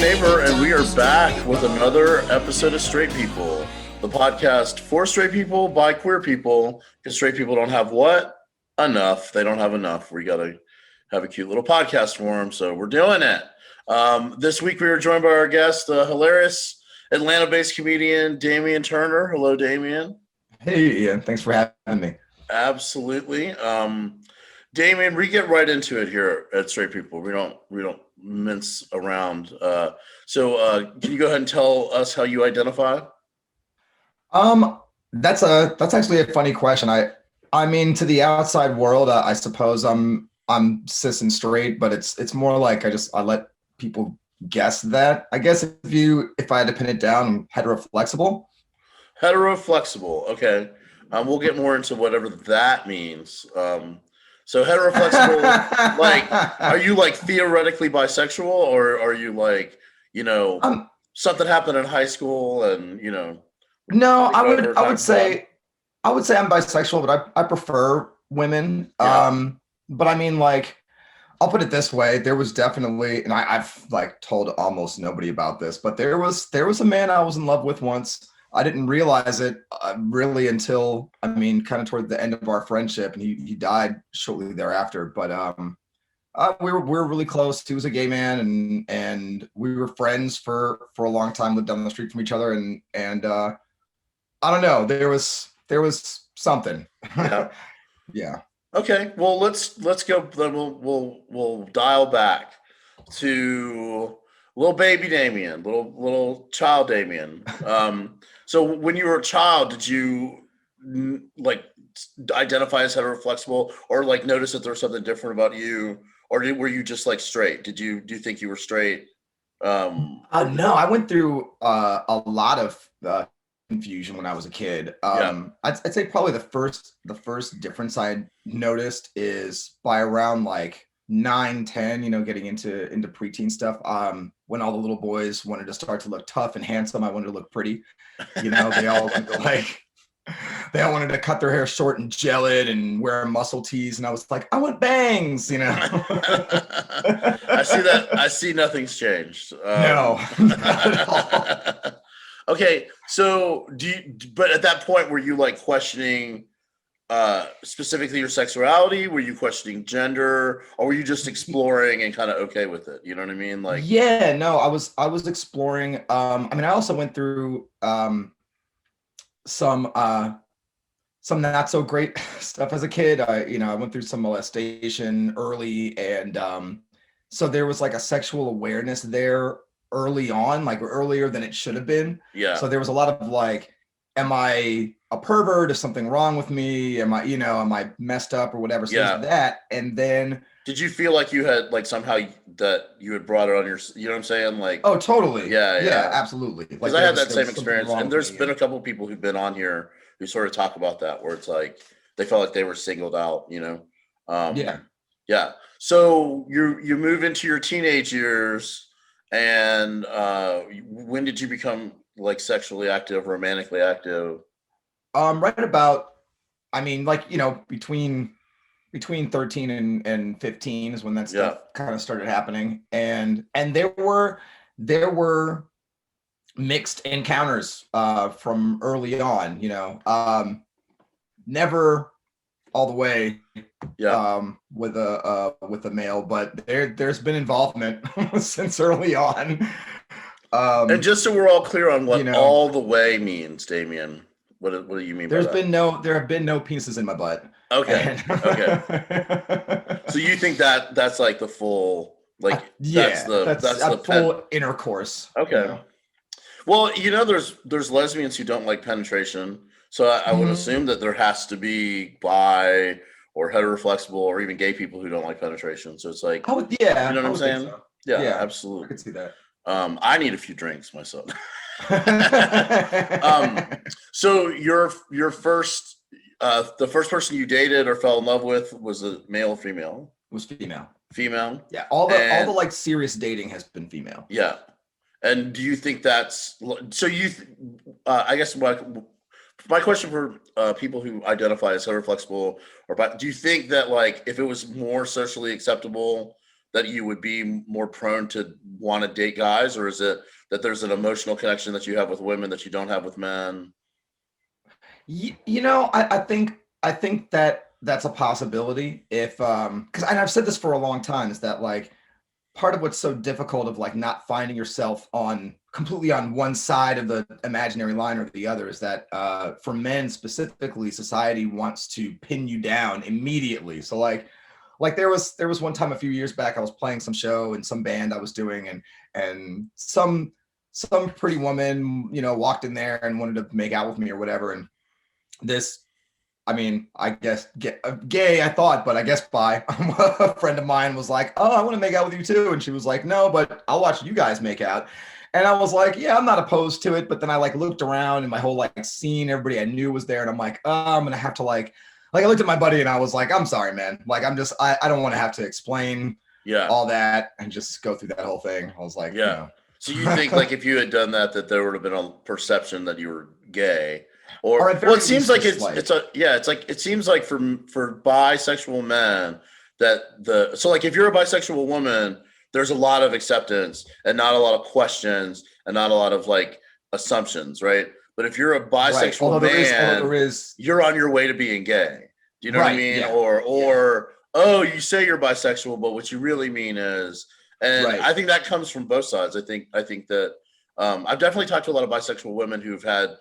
Neighbor, and we are back with another episode of Straight People, the podcast for straight people by queer people, because straight people don't have what? Enough. They don't have enough. We got to have a cute little podcast for them, so we're doing it. This week we are joined by our guest, the hilarious Atlanta-based comedian, Damian Turner. Hello, Damian. Hey, Ian. Thanks for having me. Absolutely. Damian, we get right into it here at Straight People. We don't mince around. So can you go ahead and tell us how you identify? That's actually a funny question. I mean, to the outside world, I suppose I'm cis and straight, but it's more like I let people guess that. I guess if I had to pin it down, I'm heteroflexible. Heteroflexible. Okay. We'll get more into whatever that means. So heteroflexible, like, are you like theoretically bisexual, or are you like, something happened in high school and No, I would say I'm bisexual, but I prefer women. Yeah. But I mean, like, I'll put it this way: there was definitely, and I've like told almost nobody about this, but there was a man I was in love with once. I didn't realize it really until, kind of toward the end of our friendship, and he died shortly thereafter. But we were really close. He was a gay man, and we were friends for a long time. Lived down the street from each other, and I don't know. There was something. Yeah. Yeah. Okay. Well, let's go. Then we'll dial back to little baby Damian, little child Damian. So when you were a child, did you like identify as heteroflexible, or like notice that there was something different about you, or were you just like straight? Do you think you were straight? No, I went through a lot of confusion when I was a kid. I'd say probably the first difference I noticed is by around like 9, 10, getting into preteen stuff. When all the little boys wanted to start to look tough and handsome, I wanted to look pretty. They all they all wanted to cut their hair short and gel it and wear muscle tees, and I was like, I want bangs. I see nothing's changed. No, not at all. Okay, so but at that point, were you like questioning specifically your sexuality? Were you questioning gender, or were you just exploring and kind of okay with it? You know what I mean? Like, yeah, no, I was exploring. I also went through some not so great stuff as a kid. I went through some molestation early, and so there was like a sexual awareness there early on, like earlier than it should have been. yeah. So there was a lot of like, am I a pervert? Is something wrong with me? Am I messed up or whatever? So Yeah. that, and then. Did you feel like you had like somehow that you had brought it on your, you know what I'm saying? Like, Oh, totally. Yeah. Absolutely. Because Like I had there that was same something experience, wrong and with there's me. been a couple of people who've been on here who sort of talk about that, where it's like they felt like they were singled out, Yeah. So you move into your teenage years, and when did you become like sexually active, romantically active? Right about, between 13 and 15 is when that stuff kind of started happening. And there were mixed encounters from early on, never all the way with a male, but there's been involvement since early on. And just so we're all clear on what all the way means, Damian, what do you mean by that? There have been no penises in my butt. Okay. So you think that's like the full, like, that's the full intercourse. Okay. Well, there's lesbians who don't like penetration, so I would assume that there has to be bi or heteroflexible or even gay people who don't like penetration. So it's like, you know what I'm saying? So. Yeah, absolutely. I could see that. I need a few drinks myself. So your first, the first person you dated or fell in love with was a male or female? Was female. Female? Yeah. All the like serious dating has been female. Yeah. And do you think that's so? I guess my question for people who identify as heteroflexible, do you think that like if it was more socially acceptable that you would be more prone to want to date guys, or is it that there's an emotional connection that you have with women that you don't have with men? I think that that's a possibility if because and I've said this for a long time is that like part of what's so difficult of like not finding yourself on completely on one side of the imaginary line or the other is that for men specifically society wants to pin you down immediately. So like there was one time a few years back I was playing some show in some band I was doing and some pretty woman walked in there and wanted to make out with me or whatever, and this, I mean, I guess gay, I thought, but I guess bi. A friend of mine was like, "Oh, I want to make out with you too," and she was like, "No, but I'll watch you guys make out." And I was like, "Yeah, I'm not opposed to it." But then I like looked around and my whole like scene, everybody I knew was there, and I'm like, "Oh, I'm gonna have to like." I looked at my buddy and I was like, "I'm sorry, man. Like, I don't want to have to explain Yeah. all that and just go through that whole thing." I was like, Yeah. So you think like if you had done that, that there would have been a perception that you were gay, Or or at well, very it seems least like just like, it's a yeah, it's like it seems like for bisexual men that so like if you're a bisexual woman, there's a lot of acceptance and not a lot of questions and not a lot of like assumptions, right? But if you're a right. bisexual Although there man, is, you're on your way to being gay. Do you know what I right. mean? Yeah. Yeah. Or oh, you say you're bisexual, but what you really mean is, and Right. I think that comes from both sides. I think that I've definitely talked to a lot of bisexual women who've had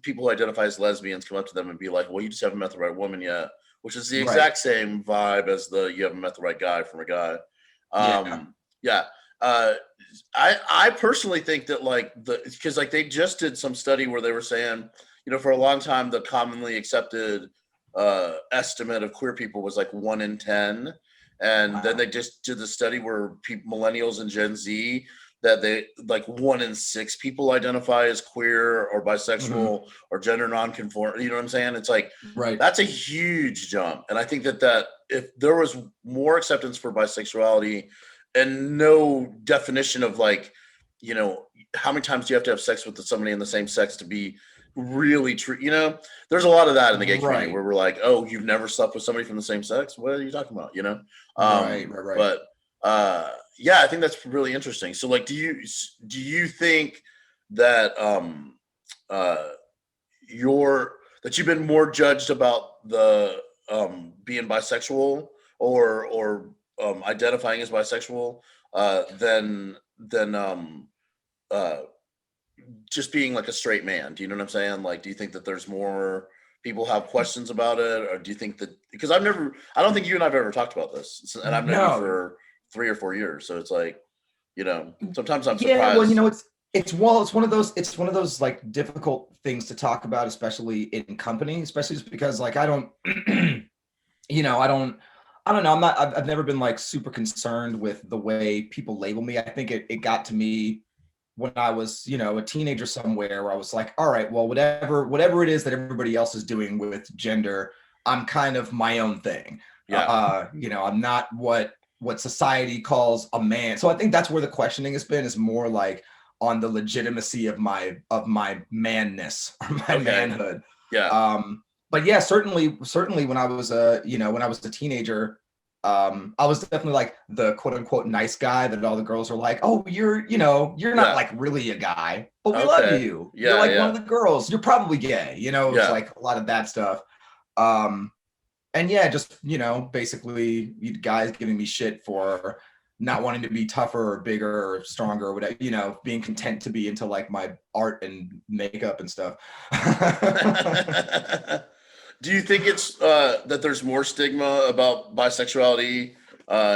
people who identify as lesbians come up to them and be like, "Well, you just haven't met the right woman yet," which is the Right. exact same vibe as the "you haven't met the right guy" from a guy. Yeah. Yeah. Uh, I personally think that like because like they just did some study where they were saying, for a long time the commonly accepted estimate of queer people was like 1 in 10, and then Wow. they just did the study where millennials and Gen Z, that they like 1 in 6 people identify as queer or Hmm. bisexual or gender nonconform. You know what I'm saying? It's like Right. that's a huge jump, and I think that if there was more acceptance for bisexuality and no definition of like, you know, how many times do you have to have sex with somebody in the same sex to be really true? There's a lot of that in the gay community Right. where we're like, oh, you've never slept with somebody from the same sex? What are you talking about? Right. Right. Right. But yeah, I think that's really interesting. So like, do you think that uh you've been more judged about the being bisexual or identifying as bisexual than uh, just being like a straight man? Do you know what I'm saying? Like, do you think that there's more people have questions about it, or do you think that because I don't think you and I've ever talked about this, and I've known you No. for 3 or 4 years, so it's like, sometimes I'm Yeah. Well, surprised. it's one of those like difficult things to talk about, especially in company, especially just because like I don't, I don't know. I've never been like super concerned with the way people label me. I think it got to me when I was, a teenager somewhere where I was like, all right, well, whatever it is that everybody else is doing with gender, I'm kind of my own thing. Yeah, I'm not what society calls a man. So I think that's where the questioning has been, is more like on the legitimacy of my manness or my okay, manhood. yeah, But yeah, certainly when I was a teenager, I was definitely like the quote unquote nice guy that all the girls are like, "Oh, you're not yeah, like really a guy, but we love okay, you. You're yeah, like one yeah, of the girls. You're probably gay." It was yeah. like a lot of that stuff. Um, and yeah, just basically you guys giving me shit for not wanting to be tougher or bigger or stronger or whatever, being content to be into like my art and makeup and stuff. Do you think it's that there's more stigma about bisexuality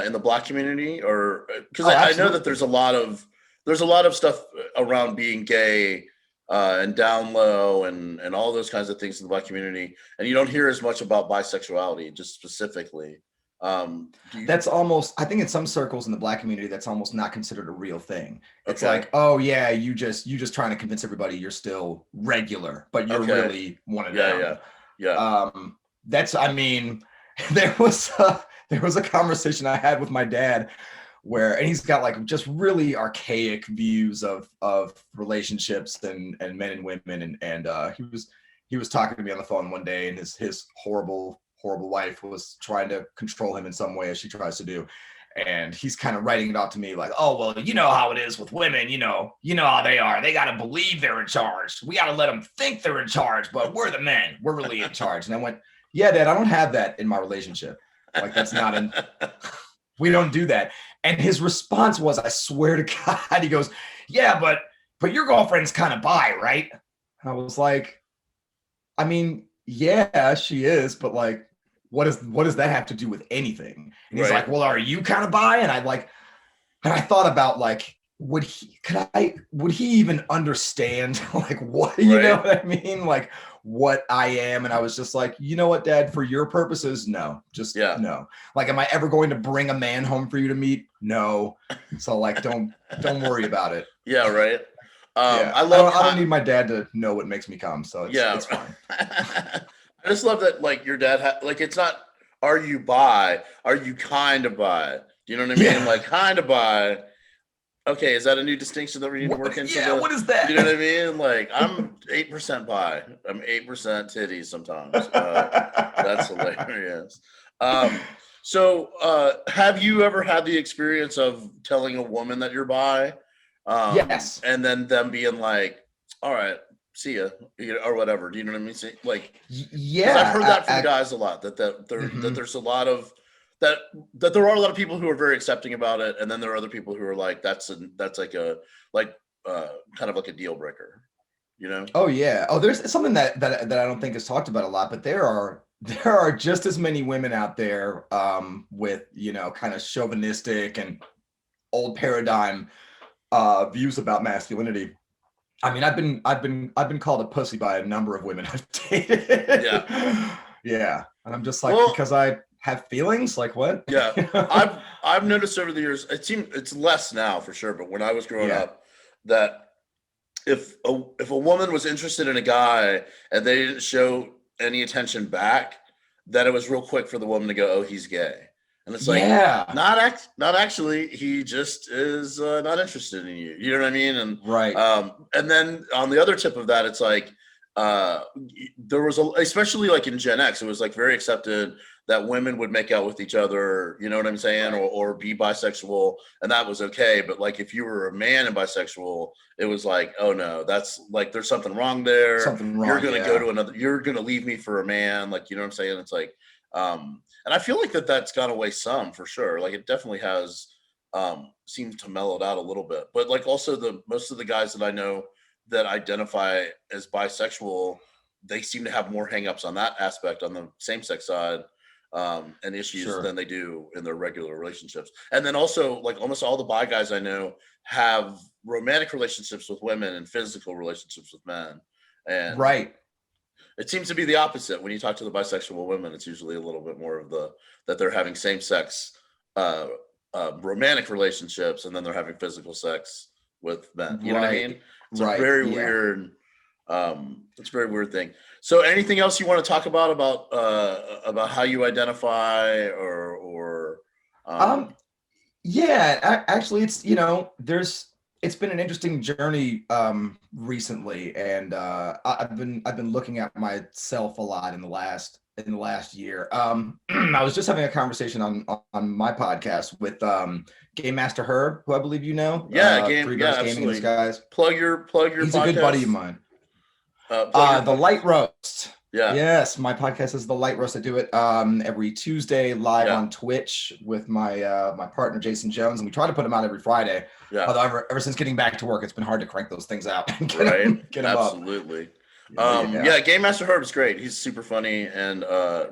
in the Black community, or because Oh, I know that absolutely. there's a lot of stuff around being gay and down low and all those kinds of things in the Black community, and you don't hear as much about bisexuality just specifically. Do you? That's almost, I think in some circles in the Black community, that's almost not considered a real thing. It's Okay, like, oh yeah, you just trying to convince everybody you're still regular, but you're okay, really one of yeah, them. yeah, yeah, That's, I mean, there was a conversation I had with my dad where, and he's got like just really archaic views of relationships and men and women, and he was talking to me on the phone one day, and his horrible wife was trying to control him in some way, as she tries to do. And he's kind of writing it out to me like, oh, well, you know how it is with women, you know how they are. They got to believe they're in charge. We got to let them think they're in charge, but we're the men. We're really in charge. And I went, yeah, Dad, I don't have that in my relationship. Like, that's we don't do that. And his response was, I swear to God, he goes, yeah, but your girlfriend's kind of bi, right? And I was like, I mean, yeah, she is, but like, what does that have to do with anything? And he's like, well, are you kind of bi? And I thought about like, would he even understand like what, you know what I mean? Like what I am. And I was just like, you know what, Dad, for your purposes, no, just no. Like, am I ever going to bring a man home for you to meet? No. So like, don't worry about it. Yeah. Right. I don't need my dad to know what makes me come. So it's fine. I just love that, like, your dad, like, it's not, are you bi? Are you kind of bi? Do you know what I mean? Yeah. Like, kind of bi. Okay, is that a new distinction that we need to work into? Yeah, what is that? You know what I mean? Like, I'm 8% bi. I'm 8% titties sometimes. That's hilarious. So, have you ever had the experience of telling a woman that you're bi? Yes. And then them being like, all right, see ya, or whatever. Do you know what I mean? Like, yeah, I've heard that from guys a lot. That there's a lot of that there are a lot of people who are very accepting about it, and then there are other people who are like, that's like a kind of like a deal breaker. You know? Oh yeah. Oh, there's something that I don't think is talked about a lot, but there are just as many women out there with kind of chauvinistic and old paradigm views about masculinity. I mean, I've been called a pussy by a number of women I've dated. Yeah. And I'm just like, because I have feelings, like what? Yeah. I've noticed over the years, it's less now for sure, but when I was growing up, that if a woman was interested in a guy and they didn't show any attention back, that it was real quick for the woman to go, oh, he's gay. And it's like, not actually. He just is not interested in you. You know what I mean? And and then on the other tip of that, it's like there was especially like in Gen X, it was like very accepted that women would make out with each other. You know what I'm saying? Or be bisexual, and that was okay. But like if you were a man and bisexual, it was like, oh no, that's like there's something wrong there. Something wrong. You're gonna go to another. You're gonna leave me for a man. Like, you know what I'm saying? It's like. And I feel like that's gone away some for sure. Like it definitely has seems to mellow out a little bit. But like also most of the guys that I know that identify as bisexual, they seem to have more hangups on that aspect on the same-sex side and issues than they do in their regular relationships. And then also like almost all the bi guys I know have romantic relationships with women and physical relationships with men. And it seems to be the opposite. When you talk to the bisexual women, it's usually a little bit more of that they're having same-sex romantic relationships, and then they're having physical sex with men. You know what I mean? It's a very weird. It's a very weird thing. So, anything else you want to talk about how you identify, or? Yeah, actually, it's been an interesting journey recently, and I've been looking at myself a lot in the last year. I was just having a conversation on my podcast with Game Master Herb, who I believe you know. Gaming Gaming Guys. Plug your He's podcast. A good buddy of mine. The Light Roast. Yeah. Yes, my podcast is The Light Roast. I do it every Tuesday live on Twitch with my partner Jason Jones, and we try to put them out every Friday. Yeah. Although ever since getting back to work, it's been hard to crank those things out and get them Absolutely. up. Game Master Herb is great. He's super funny and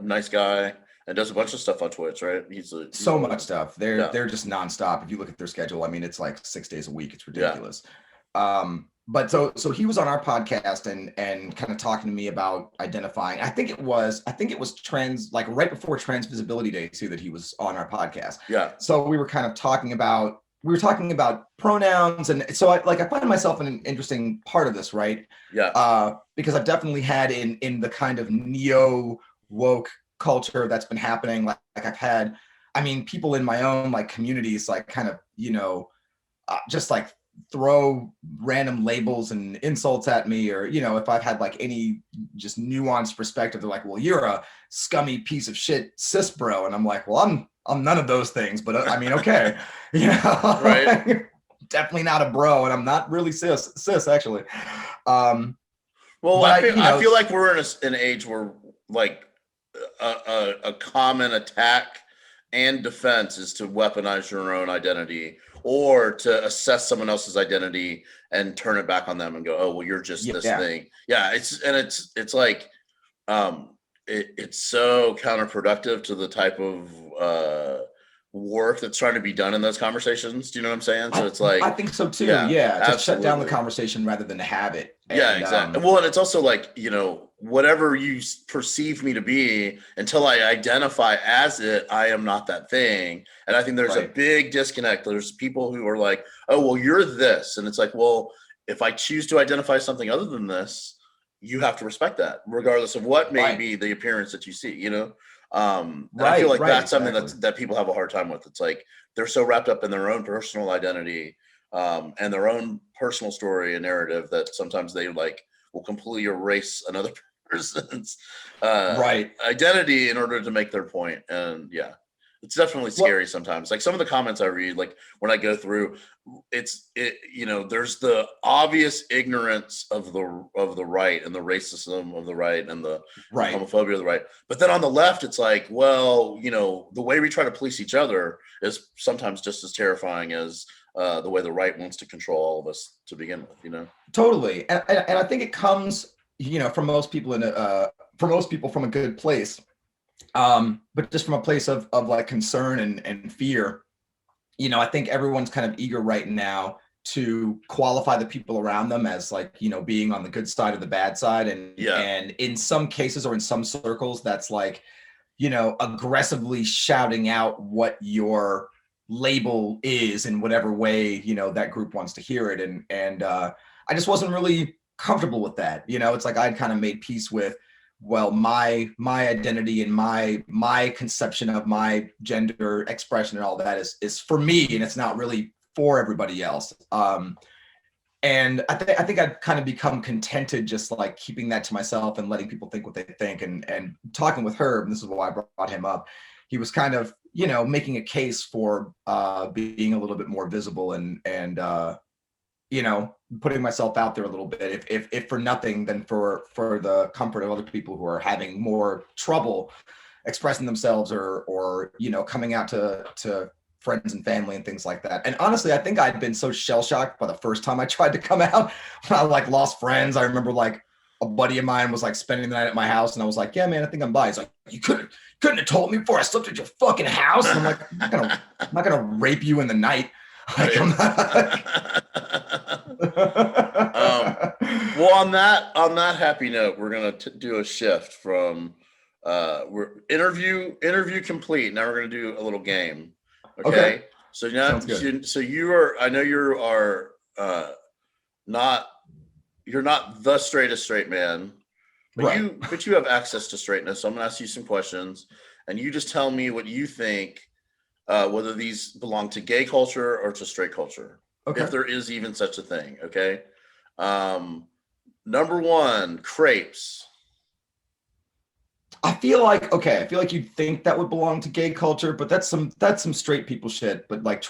nice guy, and does a bunch of stuff on Twitch. Right? He's so much stuff. They're just nonstop. If you look at their schedule, I mean, it's like 6 days a week. It's ridiculous. But so he was on our podcast and kind of talking to me about identifying. I think it was trans, like right before Trans Visibility Day too, that he was on our podcast. Yeah. So we were kind of talking about pronouns, and so I find myself in an interesting part of this, right? Yeah. Because I've definitely had in the kind of neo woke culture that's been happening, like I've had, I mean, people in my own like communities, like kind of, just like throw random labels and insults at me, or if I've had like any just nuanced perspective, they're like, well, you're a scummy piece of shit cis bro, and I'm like, well, I'm none of those things, but I mean, okay. Right. Definitely not a bro, and I'm not really cis actually. Well, But I feel like we're in an age where like a common attack and defense is to weaponize your own identity or to assess someone else's identity and turn it back on them and go, oh, well, you're just this thing. Yeah, it's like it's so counterproductive to the type of work that's trying to be done in those conversations. Do you know what I'm saying? So it's like, I think so too. Yeah, just shut down the conversation rather than to have it. Yeah, exactly. Well, and it's also like, whatever you perceive me to be, until I identify as it, I am not that thing. And I think there's a big disconnect. There's people who are like, oh, well, you're this. And it's like, well, if I choose to identify something other than this, you have to respect that, regardless of what may be the appearance that you see, I feel like that's something that people have a hard time with. It's like they're so wrapped up in their own personal identity and their own personal story and narrative that sometimes they will completely erase another person's identity in order to make their point. And yeah, it's definitely scary sometimes. Like some of the comments I read, like when I go through, there's the obvious ignorance of the right and the racism of the right and the homophobia of the right. But then on the left, it's like, well, the way we try to police each other is sometimes just as terrifying as the way the right wants to control all of us to begin with. Totally. And I think it comes, from most people from a good place. But just from a place of like concern and fear, I think everyone's kind of eager right now to qualify the people around them as like, being on the good side or the bad side. And in some cases or in some circles, that's like, aggressively shouting out what your label is in whatever way, that group wants to hear it. And I just wasn't really comfortable with that. It's like I'd kind of made peace with, well, my identity and my conception of my gender expression and all that is for me, and it's not really for everybody else. And I think I'd kind of become contented just like keeping that to myself and letting people think what they think. And talking with Herb, and this is why I brought him up, he was kind of, making a case for being a little bit more visible and putting myself out there a little bit, if for nothing than for the comfort of other people who are having more trouble expressing themselves or coming out to friends and family and things like that. And honestly, I think I'd been so shell-shocked by the first time I tried to come out when I like lost friends. I remember like a buddy of mine was like spending the night at my house and I was like, yeah, man, I think I'm bi. He's like, you couldn't have told me before I slept at your fucking house. And I'm like, I'm not gonna rape you in the night. Like, well, on that happy note, we're gonna do a shift from we're interview complete. Now we're gonna do a little game. Okay. So now, so you are. I know you are not. You're not the straightest straight man, but you have access to straightness. So I'm gonna ask you some questions, and you just tell me what you think. Whether these belong to gay culture or to straight culture, if there is even such a thing. Okay. Number one, crepes. I feel like you'd think that would belong to gay culture, but that's some straight people shit. But like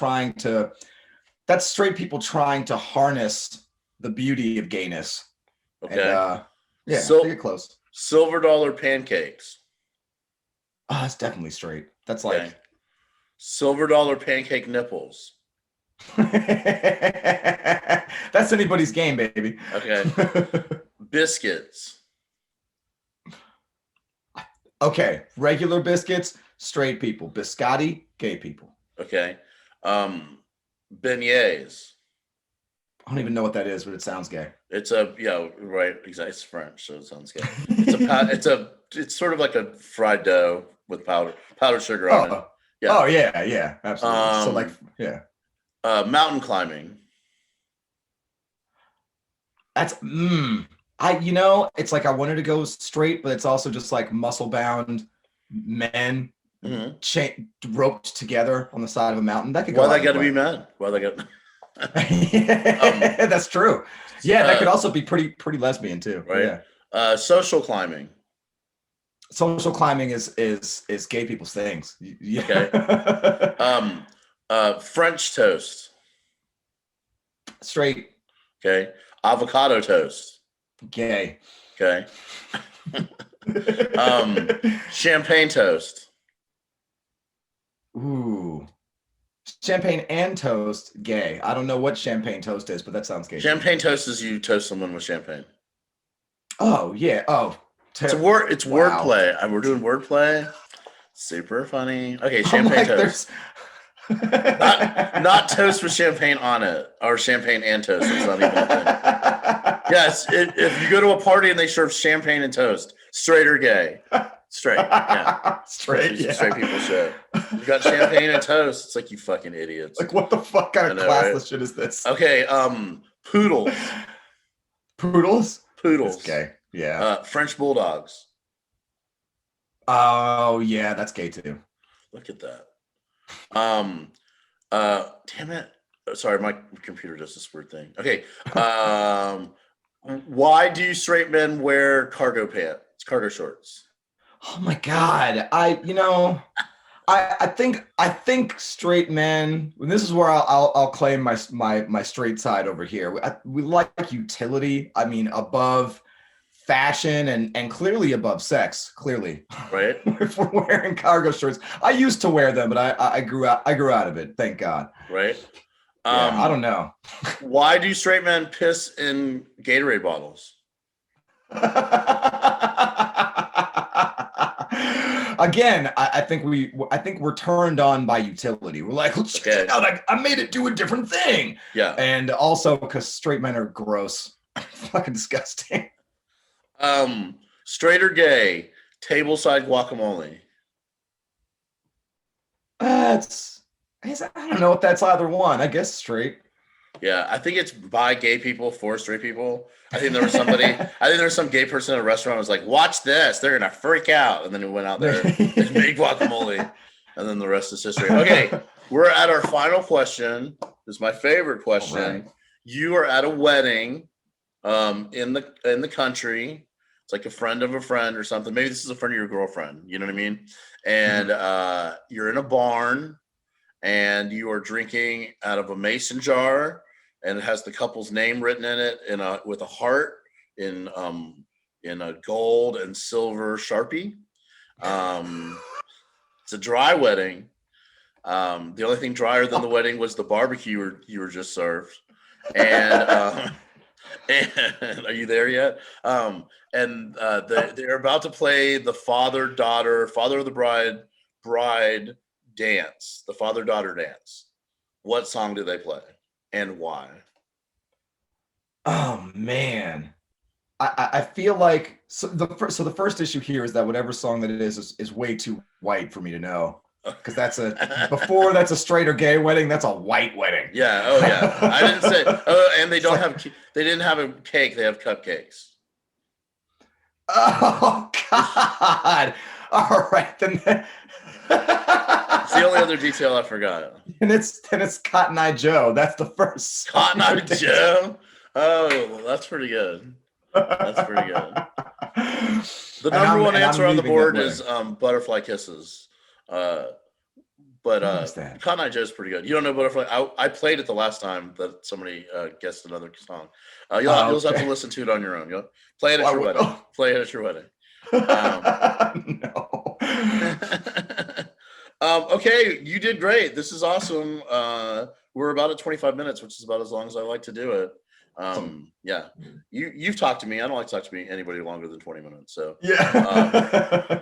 that's straight people trying to harness the beauty of gayness. Okay. And, I think it close. Silver dollar pancakes. Oh, that's definitely straight. That's like silver dollar pancake nipples. That's anybody's game, baby. Okay. Biscuits. Okay. Regular biscuits, straight people. Biscotti, gay people. Okay. Beignets. I don't even know what that is, but it sounds gay. It's right. Exactly. It's French, so it sounds gay. It's sort of like a fried dough with powdered sugar on it. Yeah. Oh yeah, absolutely. Mountain climbing. That's it's like I wanted to go straight, but it's also just like muscle bound men roped together on the side of a mountain. That could go. Why they got to be men? Why they got? That's true. Yeah, that could Uh, also be pretty lesbian too. right. Yeah. Social climbing. Social climbing is gay people's things. Okay. Yeah. Um, French toast. Straight Okay. Avocado toast. gay. Okay. Champagne toast. Ooh. Champagne and toast, gay. I don't know what champagne toast is, but that sounds gay. Champagne toast is you toast someone with champagne. Oh, yeah. Oh. It's Wow. wordplay. We're doing wordplay. Super funny. Okay, I'm champagne like, toast. Not toast with champagne on it, or champagne and toast. It's not even a thing. Yes, if you go to a party and they serve champagne and toast, straight or gay? Straight. Yeah. Straight. Yeah. Straight people shit. You got champagne and toast. It's like, you fucking idiots. Like, what the fuck kind of classless right? shit is this? Okay, poodles. Poodles? Poodles. That's gay. Yeah. French bulldogs. Oh yeah, that's gay too. Look at that. Damn it. Sorry, my computer does this weird thing. Okay. Why do straight men wear cargo pants, cargo shorts? Oh my god. I think straight men, and this is where I'll claim my straight side over here. We like utility. I mean, above fashion and clearly above sex, clearly. Right. If we're wearing cargo shorts. I used to wear them, but I grew out of it, thank God. Right. Yeah, I don't know. Why do straight men piss in Gatorade bottles? Again, I think we're turned on by utility. We're like, let's check it out. I made it do a different thing. Yeah. And also because straight men are gross. Fucking disgusting. Straight or gay, tableside guacamole. I don't know if that's either one. I guess straight. Yeah, I think it's by gay people for straight people. I think there was some gay person at a restaurant who was like, watch this, they're gonna freak out. And then we went out there and made guacamole. And then the rest is history. Okay, we're at our final question. This is my favorite question. Right. You are at a wedding in the country. It's like a friend of a friend or something. Maybe this is a friend of your girlfriend. You know what I mean? And you're in a barn and you are drinking out of a mason jar, and it has the couple's name written in it with a heart in a gold and silver Sharpie. It's a dry wedding. The only thing drier than the wedding was the barbecue you were just served. And and are you there yet? They're about to play the father of the bride dance, the father-daughter dance. What song do they play and why? Oh man, I feel like the first issue here is that whatever song that it is way too white for me to know, because that's a straight or gay wedding. That's a white wedding. Yeah. Oh yeah. I didn't say. Oh, and they didn't have a cake. They have cupcakes. Oh God! All right then. It's the only other detail I forgot. And it's Cotton Eye Joe. That's the first. Cotton Eye Joe. Oh, that's pretty good. That's pretty good. The number one answer on the board is Butterfly Kisses. But Cotton Eye Joe's pretty good. You don't know Butterfly? I played it the last time that somebody guessed another song. You'll have to listen to it on your own. You'll play it at your wedding. Oh. Play it at your wedding. No. Okay, you did great. This is awesome. We're about at 25 minutes, which is about as long as I like to do it. Yeah, you've talked to me. I don't like to talk to anybody longer than 20 minutes. So yeah.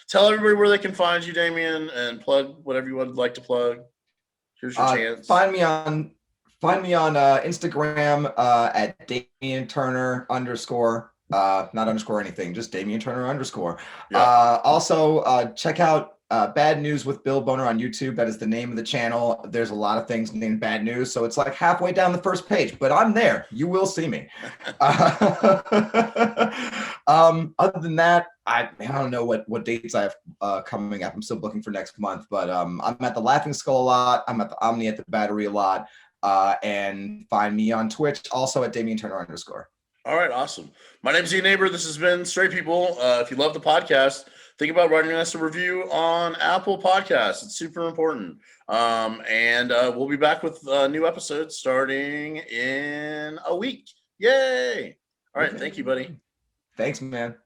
Tell everybody where they can find you, Damien, and plug whatever you would like to plug. Here's your chance. Find me on Instagram at Damien Turner _ not underscore anything, just Damien Turner _ Yeah. Also check out Bad News with Bill Boner on YouTube. That is the name of the channel. There's a lot of things named Bad News, so it's like halfway down the first page, but I'm there. You will see me. Other than that, I don't know what dates I have coming up. I'm still booking for next month, but I'm at the Laughing Skull a lot. I'm at the Omni at the Battery a lot. and find me on Twitch also at Damian Turner _. All right, awesome. My name's Ian Neighbor. This has been Straight People. If you love the podcast, think about writing us a review on Apple Podcasts. It's super important. And we'll be back with new episodes starting in a week. Yay! All right, thank you, buddy. Thanks, man.